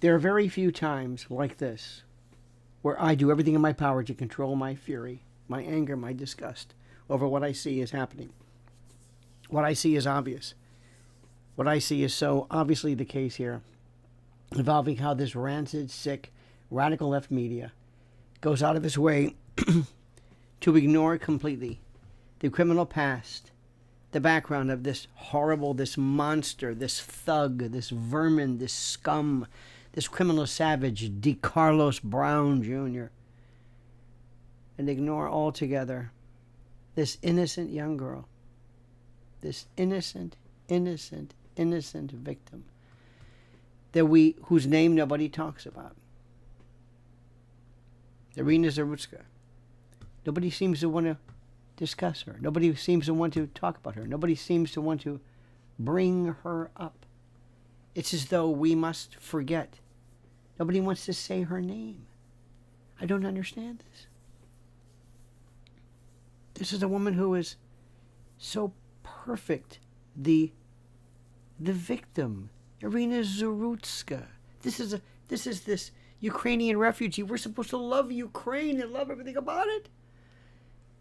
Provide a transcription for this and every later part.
There are very few times like this where I do everything in my power to control my fury, my anger, my disgust over what I see is happening. What I see is obvious. What I see is so obviously the case here, involving how this rancid, sick, radical left media goes out of its way to ignore completely the criminal past, the background of this horrible, this monster, this thug, this vermin, this scum, this criminal savage, Decarlos Brown Jr., and ignore altogether this innocent young girl, this innocent victim whose name nobody talks about. Iryna Zarutska. Nobody seems to want to discuss her. Nobody seems to want to talk about her. Nobody seems to want to bring her up. It's as though we must forget. Nobody wants to say her name. I don't understand this. This is a woman who is so perfect. The victim, Iryna Zarutska. This is this Ukrainian refugee. We're supposed to love Ukraine and love everything about it.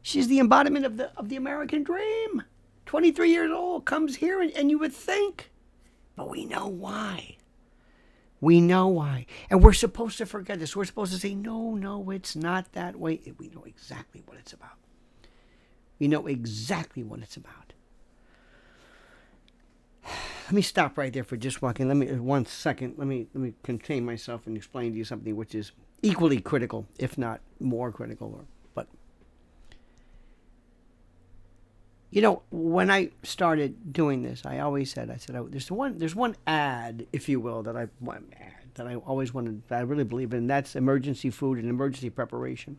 She's the embodiment of the American dream. 23 years old, comes here, and you would think. But we know why. We know why. And we're supposed to forget this. We're supposed to say, no, it's not that way. We know exactly what it's about. We know exactly what it's about. Let me stop right there for just walking. Let me contain myself and explain to you something which is equally critical, if not more critical. But when I started doing this, I always said, there's one ad, if you will, that I always wanted, that I really believe in. And that's emergency food and emergency preparation.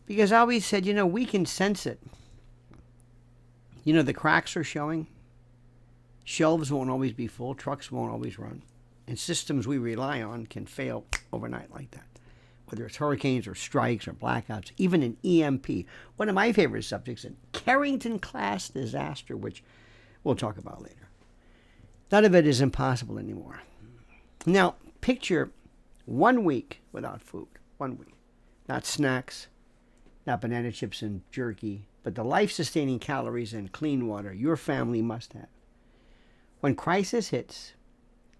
Because I always said, we can sense it. The cracks are showing. Shelves won't always be full. Trucks won't always run. And systems we rely on can fail overnight like that. Whether it's hurricanes or strikes or blackouts, even an EMP. One of my favorite subjects, a Carrington-class disaster, which we'll talk about later. None of it is impossible anymore. Now, picture 1 week without food. 1 week. Not snacks, not banana chips and jerky, but the life-sustaining calories and clean water your family must have. When crisis hits,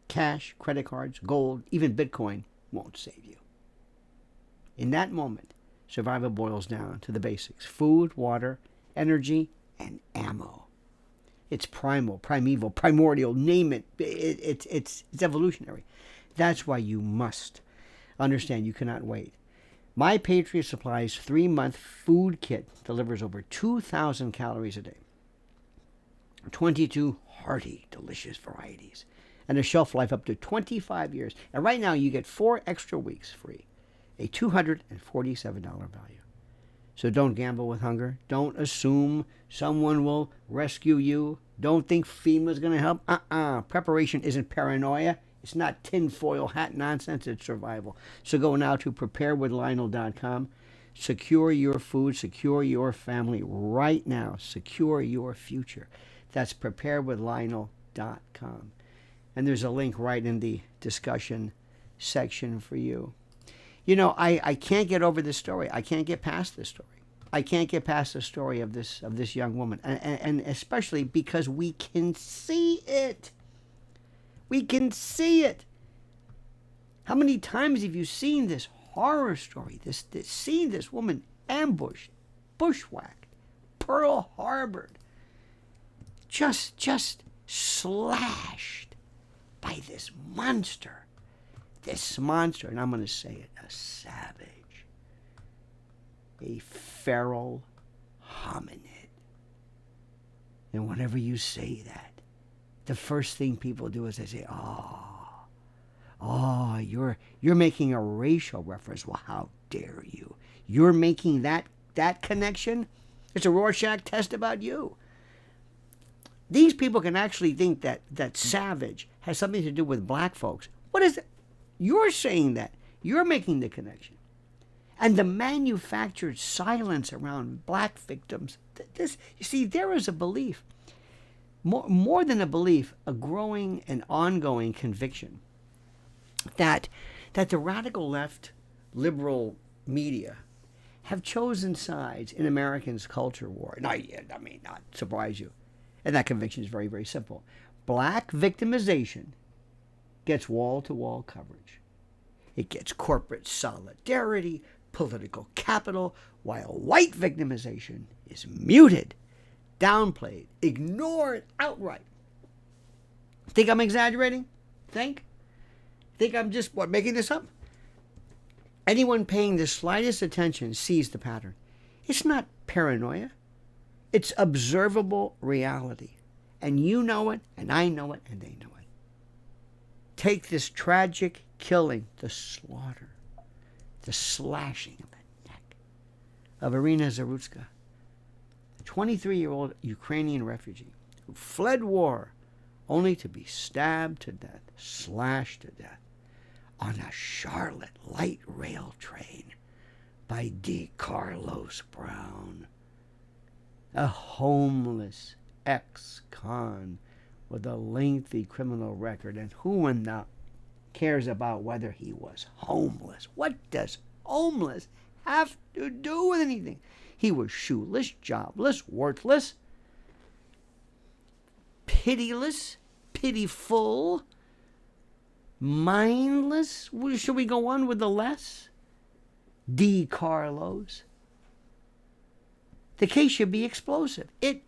cash, credit cards, gold, even Bitcoin won't save you. In that moment, survival boils down to the basics: food, water, energy, and ammo. It's primal, primeval, primordial, name it. It's evolutionary. That's why you must understand you cannot wait. My Patriot Supplies 3-month food kit delivers over 2,000 calories a day. 22 hearty, delicious varieties, and a shelf life up to 25 years. And right now you get 4 extra weeks free, a $247 value. So don't gamble with hunger. Don't assume someone will rescue you. Don't think FEMA's going to help. Preparation isn't paranoia. It's not tinfoil hat nonsense. It's survival. So go now to preparedwithlionel.com. Secure your food. Secure your family right now. Secure your future. That's preparedwithlionel.com. And there's a link right in the discussion section for you. I can't get over this story. I can't get past this story. I can't get past the story of this young woman. And especially because we can see it. We can see it. How many times have you seen this horror story? Seen this woman ambushed, bushwhacked, Pearl Harbored, just slashed by this monster. This monster, and I'm going to say it, a savage, a feral hominid. And whenever you say that, the first thing people do is they say, oh, you're making a racial reference. Well, how dare you? You're making that connection? It's a Rorschach test about you. These people can actually think that savage has something to do with black folks. What is it? You're saying that. You're making the connection. And the manufactured silence around black victims. You see, there is a belief, more than a belief, a growing and ongoing conviction that the radical left liberal media have chosen sides in Americans' culture war. Now, that may not surprise you. And that conviction is very, very simple. Black victimization gets wall-to-wall coverage. It gets corporate solidarity, political capital, while white victimization is muted, downplayed, ignored outright. Think I'm exaggerating? Think I'm just, making this up? Anyone paying the slightest attention sees the pattern. It's not paranoia. It's observable reality. And you know it, and I know it, and they know it. Take this tragic killing, the slaughter, the slashing of the neck of Iryna Zarutska, a 23-year-old Ukrainian refugee who fled war only to be stabbed to death, slashed to death on a Charlotte light rail train by Decarlos Brown, a homeless ex-con with a lengthy criminal record. And who in the cares about whether he was homeless? What does homeless have to do with anything? He was shoeless, jobless, worthless, pitiless, pitiful, mindless. Should we go on with the less? Decarlos. The case should be explosive. It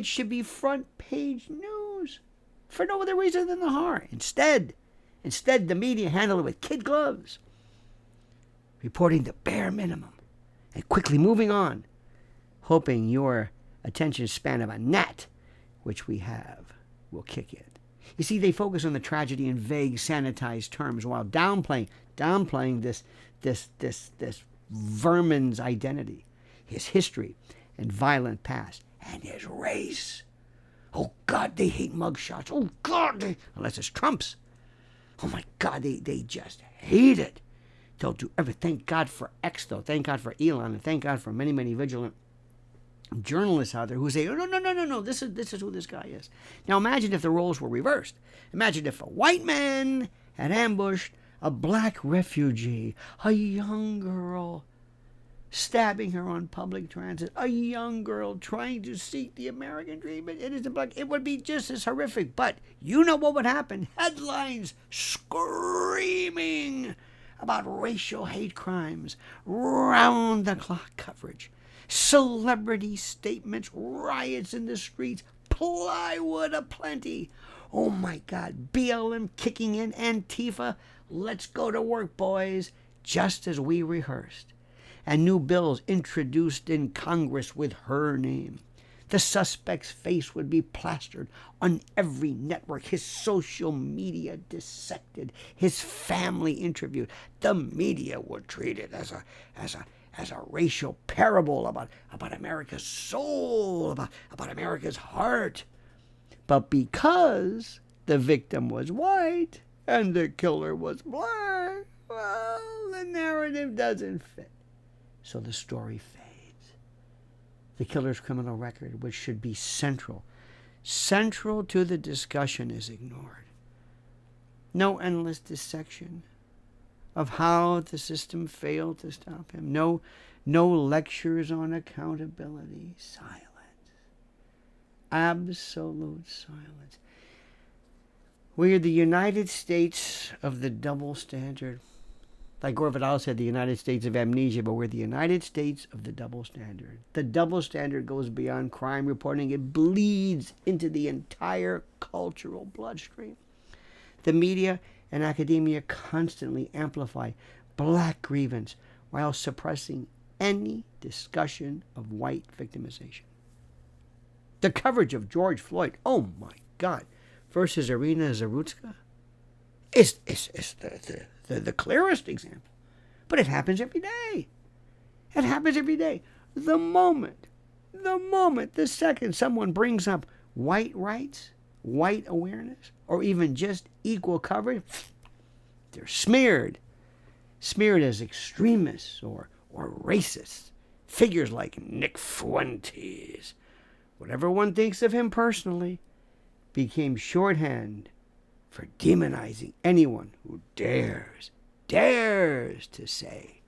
should be front page news for no other reason than the horror. Instead, the media handle it with kid gloves, reporting the bare minimum and quickly moving on, hoping your attention span of a gnat, which we have, will kick in. You see, they focus on the tragedy in vague, sanitized terms while downplaying this vermin's identity, his history and violent past, and his race. Oh, God, they hate mugshots. Oh, God, unless it's Trump's. Oh, my God, they just hate it. They'll do everything. Thank God for X, though. Thank God for Elon, and thank God for many, many vigilant journalists out there who say, oh, no, this is who this guy is. Now, imagine if the roles were reversed. Imagine if a white man had ambushed a black refugee, a young girl, stabbing her on public transit, a young girl trying to seek the American dream. It isn't black. It would be just as horrific. But you know what would happen? Headlines screaming about racial hate crimes, round-the-clock coverage, celebrity statements, riots in the streets, plywood aplenty. Oh my God, BLM kicking in, Antifa, let's go to work, boys, just as we rehearsed. And new bills introduced in Congress with her name. The suspect's face would be plastered on every network, his social media dissected, his family interviewed. The media would treat it as a racial parable about America's soul, about America's heart. But because the victim was white and the killer was black, well, the narrative doesn't fit. So the story fades. The killer's criminal record, which should be central to the discussion, is ignored. No endless dissection of how the system failed to stop him. No lectures on accountability. Silence. Absolute silence. We are the United States of the double standard. Like Gore Vidal said, the United States of amnesia, but we're the United States of the double standard. The double standard goes beyond crime reporting. It bleeds into the entire cultural bloodstream. The media and academia constantly amplify black grievance while suppressing any discussion of white victimization. The coverage of George Floyd, oh my God, versus Iryna Zarutska is the clearest example. But it happens every day. It happens every day. The moment, the second someone brings up white rights, white awareness, or even just equal coverage, they're smeared as extremists or racists. Figures like Nick Fuentes, whatever one thinks of him personally, became shorthand for demonizing anyone who dares to say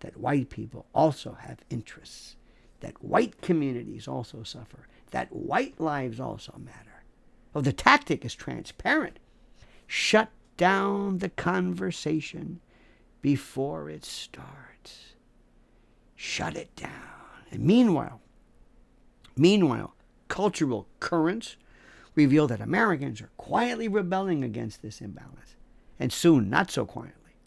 that white people also have interests, that white communities also suffer, that white lives also matter. Oh, the tactic is transparent. Shut down the conversation before it starts. Shut it down. And meanwhile, cultural currents reveal that Americans are quietly rebelling against this imbalance. And soon, not so quietly,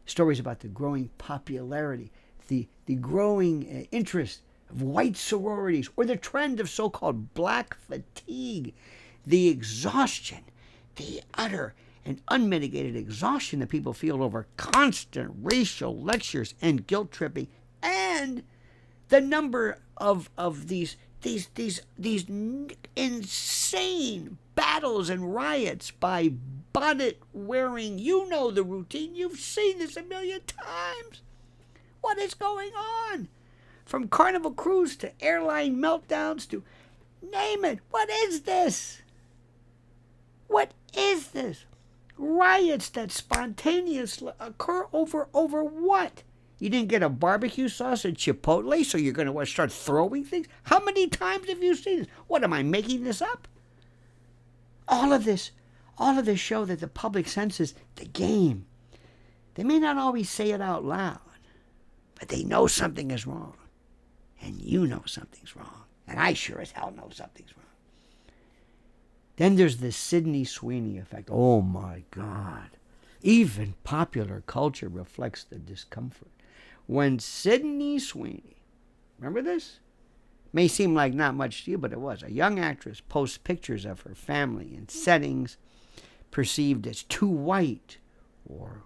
stories about the growing popularity, the growing interest of white sororities, or the trend of so-called black fatigue, the exhaustion, the utter and unmitigated exhaustion that people feel over constant racial lectures and guilt tripping, and the number of these insane battles and riots by bonnet-wearing, you know the routine, you've seen this a million times. What is going on? From Carnival Cruise to airline meltdowns to name it. What is this? What is this? Riots that spontaneously occur over what? You didn't get a barbecue sauce at Chipotle, so you're going to start throwing things? How many times have you seen this? What, am I making this up? All of this show that the public senses the game. They may not always say it out loud, but they know something is wrong. And you know something's wrong. And I sure as hell know something's wrong. Then there's the Sydney Sweeney effect. Oh my God. Even popular culture reflects the discomfort. When Sydney Sweeney, remember this? May seem like not much to you, but it was. A young actress posts pictures of her family in settings perceived as too white or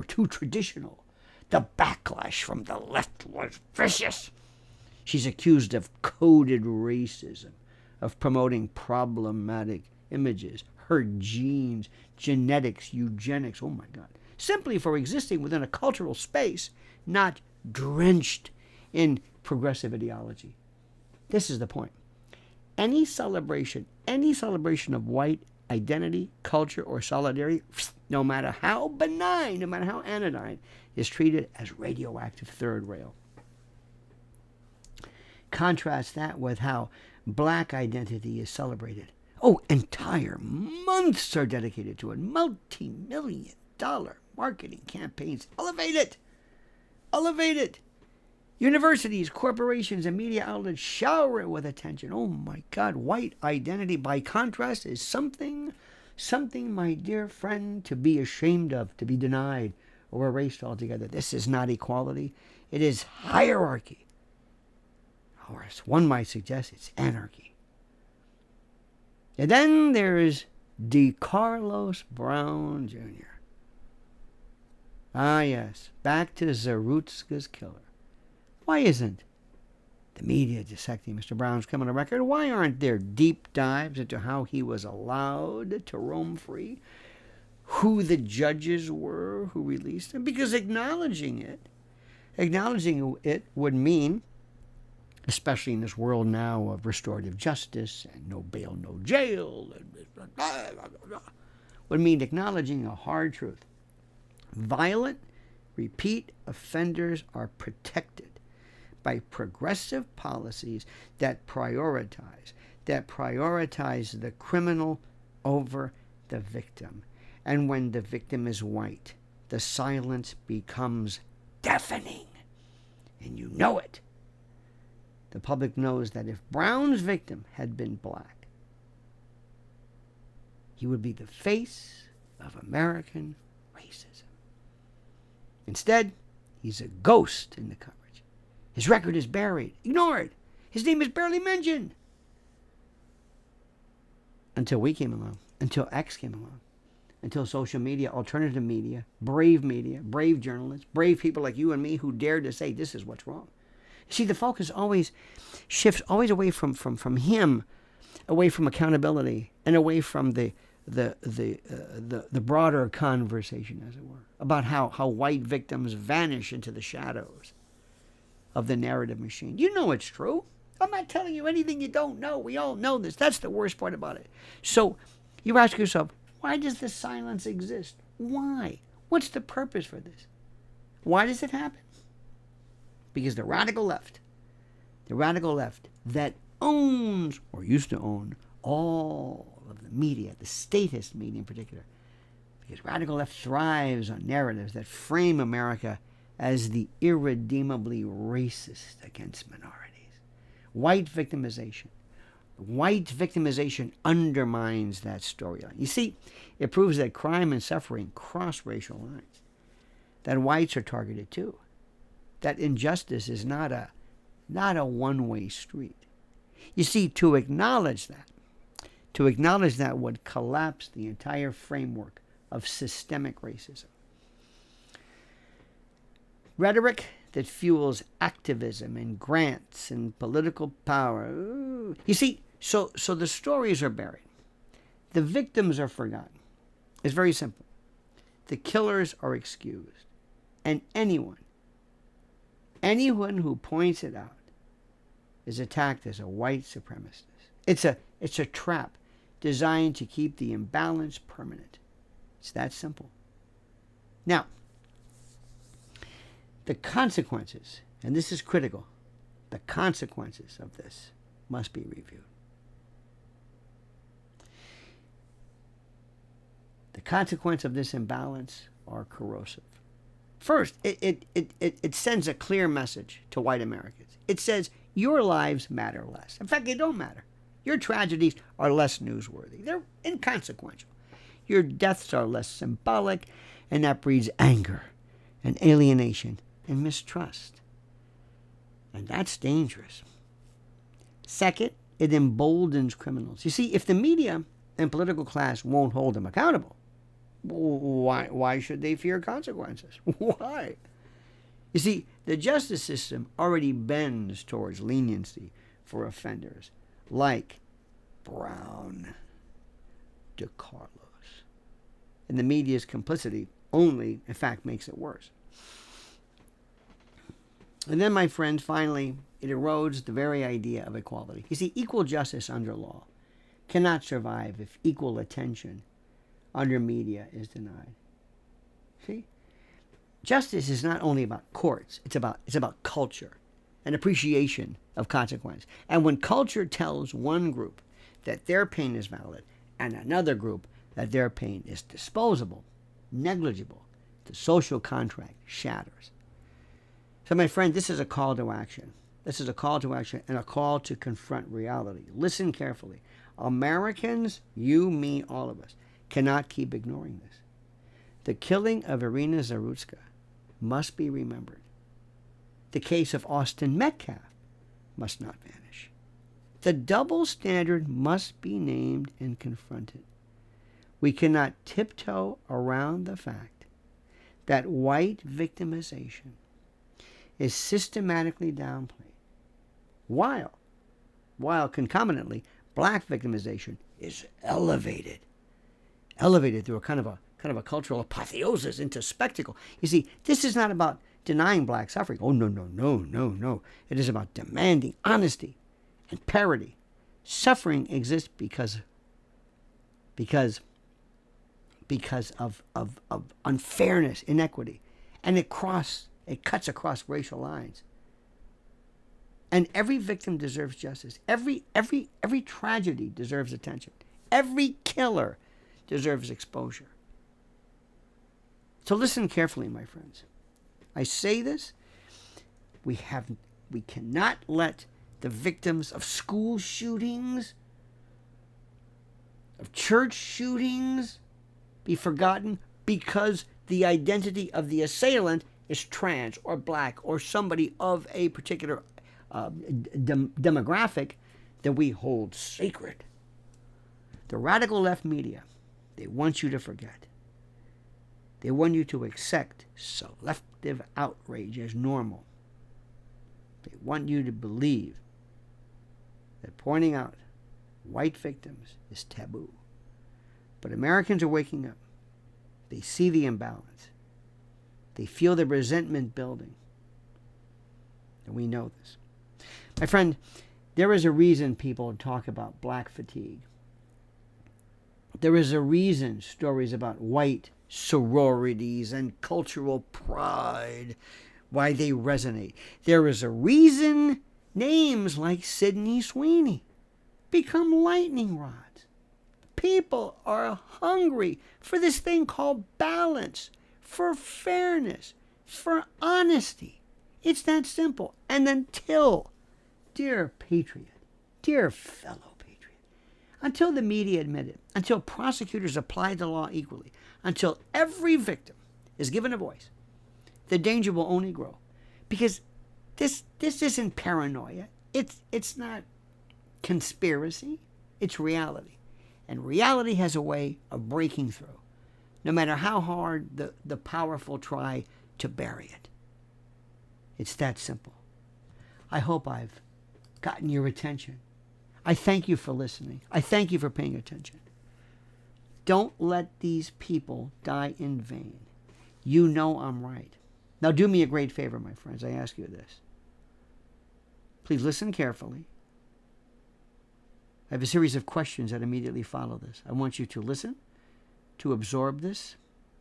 too traditional. The backlash from the left was vicious. She's accused of coded racism, of promoting problematic images, her genes, genetics, eugenics, oh my God, simply for existing within a cultural space not drenched in progressive ideology. This is the point. Any celebration of white identity, culture, or solidarity, no matter how benign, no matter how anodyne, is treated as radioactive third rail. Contrast that with how black identity is celebrated. Oh, entire months are dedicated to it. Multi-million-dollar marketing campaigns. Elevate it. Elevate it. Universities, corporations, and media outlets shower it with attention. Oh my God, white identity, by contrast, is something, my dear friend, to be ashamed of, to be denied, or erased altogether. This is not equality. It is hierarchy. Or as one might suggest, it's anarchy. And then there is Decarlos Brown Jr. Ah, yes, back to Zarutska's killer. Why isn't the media dissecting Mr. Brown's criminal record? Why aren't there deep dives into how he was allowed to roam free? Who the judges were who released him? Because acknowledging it would mean, especially in this world now of restorative justice and no bail, no jail, would mean acknowledging a hard truth. Violent, repeat offenders are protected by progressive policies that prioritize the criminal over the victim. And when the victim is white, the silence becomes deafening. And you know it. The public knows that if Brown's victim had been black, he would be the face of American racism. Instead, he's a ghost in the coverage. His record is buried, ignored. His name is barely mentioned. Until we came along, until X came along, until social media, alternative media, brave journalists, brave people like you and me who dare to say this is what's wrong. See, the focus always shifts away from him, away from accountability, and away from the broader conversation, as it were, about how white victims vanish into the shadows of the narrative machine. You know it's true. I'm not telling you anything you don't know. We all know this. That's the worst part about it. So you ask yourself, Why does the silence exist? Why? What's the purpose for this? Why does it happen? Because the radical left that owns, or used to own, all of the media, the statist media in particular, because radical left thrives on narratives that frame America as the irredeemably racist against minorities. White victimization. White victimization undermines that storyline. You see, it proves that crime and suffering cross racial lines, that whites are targeted too, that injustice is not a one-way street. You see, to acknowledge that would collapse the entire framework of systemic racism. Rhetoric that fuels activism and grants and political power. Ooh. You see, so the stories are buried. The victims are forgotten. It's very simple. The killers are excused. And anyone who points it out is attacked as a white supremacist. It's a trap designed to keep the imbalance permanent. It's that simple. Now, the consequences, and this is critical, the consequences of this must be reviewed. The consequences of this imbalance are corrosive. First, it sends a clear message to white Americans. It says, your lives matter less. In fact, they don't matter. Your tragedies are less newsworthy. They're inconsequential. Your deaths are less symbolic, and that breeds anger and alienation and mistrust. And that's dangerous. Second, it emboldens criminals. You see, if the media and political class won't hold them accountable, why should they fear consequences? Why? You see, the justice system already bends towards leniency for offenders like Brown, Decarlos. And the media's complicity only, in fact, makes it worse. And then, my friends, finally, it erodes the very idea of equality. You see, equal justice under law cannot survive if equal attention under media is denied. See? Justice is not only about courts, it's about culture and appreciation of consequence. And when culture tells one group that their pain is valid and another group that their pain is disposable, negligible, the social contract shatters. So, my friend, this is a call to action. This is a call to action and a call to confront reality. Listen carefully. Americans, you, me, all of us, cannot keep ignoring this. The killing of Iryna Zarutska must be remembered. The case of Austin Metcalf must not vanish. The double standard must be named and confronted. We cannot tiptoe around the fact that white victimization is systematically downplayed, while concomitantly black victimization is elevated through a kind of a cultural apotheosis into spectacle. You see, this is not about denying black suffering. Oh, no. It is about demanding honesty and parity. Suffering exists because of unfairness, inequity, and it cuts across racial lines. And every victim deserves justice. Every tragedy deserves attention. Every killer deserves exposure. So listen carefully, my friends. I say this, we cannot let the victims of school shootings, of church shootings, be forgotten because the identity of the assailant is trans or black or somebody of a particular demographic that we hold sacred. The radical left media, they want you to forget. They want you to accept selective outrage as normal. They want you to believe that pointing out white victims is taboo. But Americans are waking up. They see the imbalance. They feel the resentment building. And we know this. My friend, there is a reason people talk about black fatigue. There is a reason stories about white sororities and cultural pride, why they resonate. There is a reason names like Sydney Sweeney become lightning rods. People are hungry for this thing called balance, for fairness, for honesty. It's that simple. And until, dear patriot, dear fellow patriot, until the media admit it, until prosecutors apply the law equally, until every victim is given a voice, the danger will only grow. Because this isn't paranoia. It's not conspiracy. It's reality. And reality has a way of breaking through, no matter how hard the powerful try to bury it. It's that simple. I hope I've gotten your attention. I thank you for listening. I thank you for paying attention. Don't let these people die in vain. You know I'm right. Now do me a great favor, my friends. I ask you this. Please listen carefully. I have a series of questions that immediately follow this. I want you to listen, to absorb this,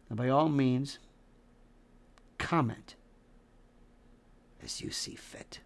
and by all means, comment as you see fit.